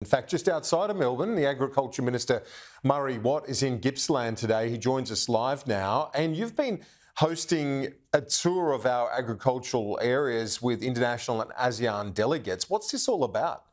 In fact, just outside of Melbourne, the Agriculture Minister, Murray Watt, is in Gippsland today. He joins us live now. And you've been hosting a tour of our agricultural areas with international and ASEAN delegates. What's this all about?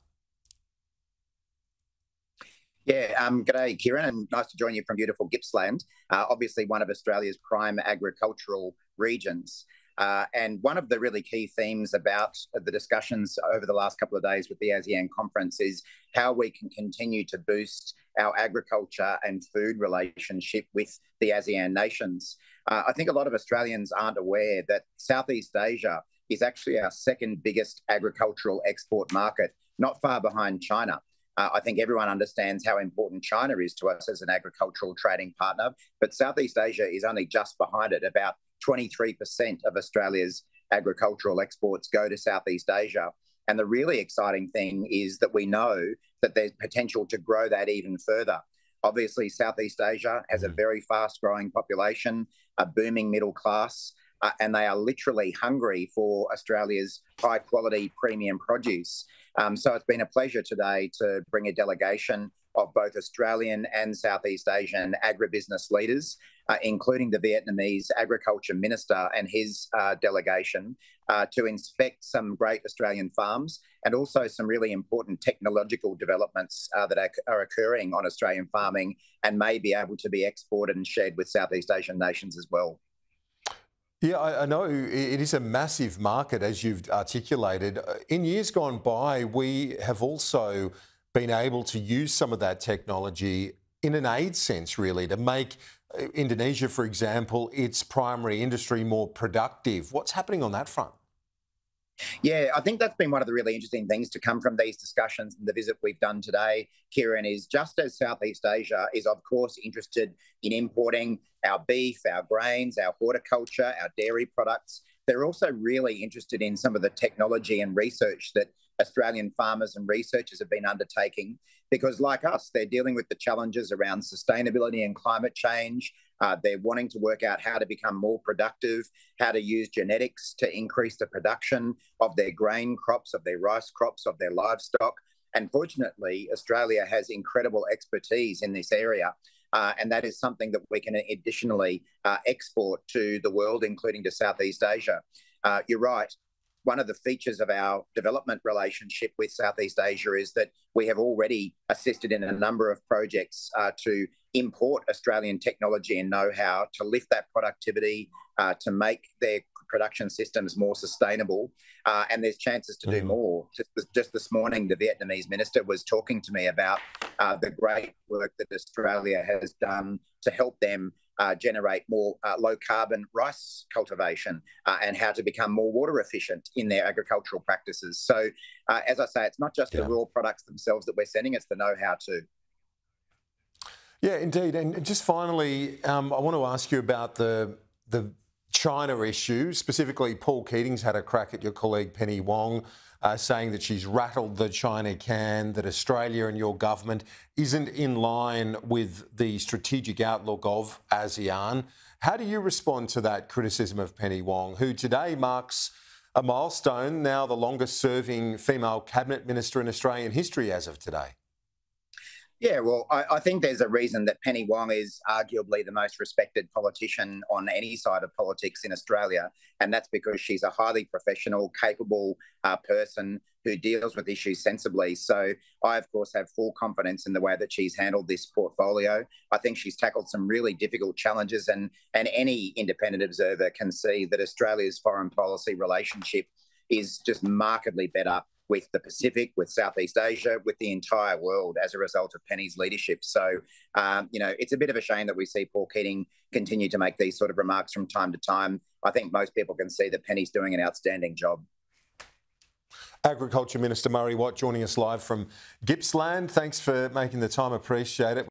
Yeah, g'day, Kieran, and nice to join you from beautiful Gippsland, obviously one of Australia's prime agricultural regions. And one of the really key themes about the discussions over the last couple of days with the ASEAN conference is how we can continue to boost our agriculture and food relationship with the ASEAN nations. I think a lot of Australians aren't aware that Southeast Asia is actually our second biggest agricultural export market, not far behind China. I think everyone understands how important China is to us as an agricultural trading partner, but Southeast Asia is only just behind it. About 23% of Australia's agricultural exports go to Southeast Asia. And the really exciting thing is that we know that there's potential to grow that even further. Obviously, Southeast Asia has a very fast-growing population, a booming middle class, and they are literally hungry for Australia's high-quality premium produce. So it's been a pleasure today to bring a delegation of both Australian and Southeast Asian agribusiness leaders, including the Vietnamese Agriculture Minister and his delegation, to inspect some great Australian farms and also some really important technological developments that are occurring on Australian farming and may be able to be exported and shared with Southeast Asian nations as well. Yeah, I know it is a massive market, as you've articulated. In years gone by, we have also been able to use some of that technology in an aid sense, really, to make Indonesia, for example, its primary industry more productive. What's happening on that front? Yeah, I think that's been one of the really interesting things to come from these discussions and the visit we've done today, Kieran, is just as Southeast Asia is, of course, interested in importing our beef, our grains, our horticulture, our dairy products, they're also really interested in some of the technology and research that Australian farmers and researchers have been undertaking, because like us, they're dealing with the challenges around sustainability and climate change. They're wanting to work out how to become more productive, how to use genetics to increase the production of their grain crops, of their rice crops, of their livestock. And fortunately, Australia has incredible expertise in this area. And that is something that we can additionally export to the world, including to Southeast Asia. You're right. One of the features of our development relationship with Southeast Asia is that we have already assisted in a number of projects to import Australian technology and know-how to lift that productivity, to make their production systems more sustainable. And there's chances to do more. Just this morning, the Vietnamese minister was talking to me about the great work that Australia has done to help them generate more low-carbon rice cultivation and how to become more water efficient in their agricultural practices. So, as I say, it's not just the raw products themselves that we're sending, it's the know-how too. Yeah, indeed. And just finally, I want to ask you about the China issue. Specifically, Paul Keating's had a crack at your colleague Penny Wong, saying that she's rattled the China can, that Australia and your government isn't in line with the strategic outlook of ASEAN. How do you respond to that criticism of Penny Wong, who today marks a milestone, now the longest-serving female cabinet minister in Australian history as of today? Yeah, well, I think there's a reason that Penny Wong is arguably the most respected politician on any side of politics in Australia, and that's because she's a highly professional, capable person who deals with issues sensibly. So I, of course, have full confidence in the way that she's handled this portfolio. I think she's tackled some really difficult challenges, and any independent observer can see that Australia's foreign policy relationship is just markedly better with the Pacific, with Southeast Asia, with the entire world as a result of Penny's leadership. So, it's a bit of a shame that we see Paul Keating continue to make these sort of remarks from time to time. I think most people can see that Penny's doing an outstanding job. Agriculture Minister Murray Watt joining us live from Gippsland. Thanks for making the time. Appreciate it.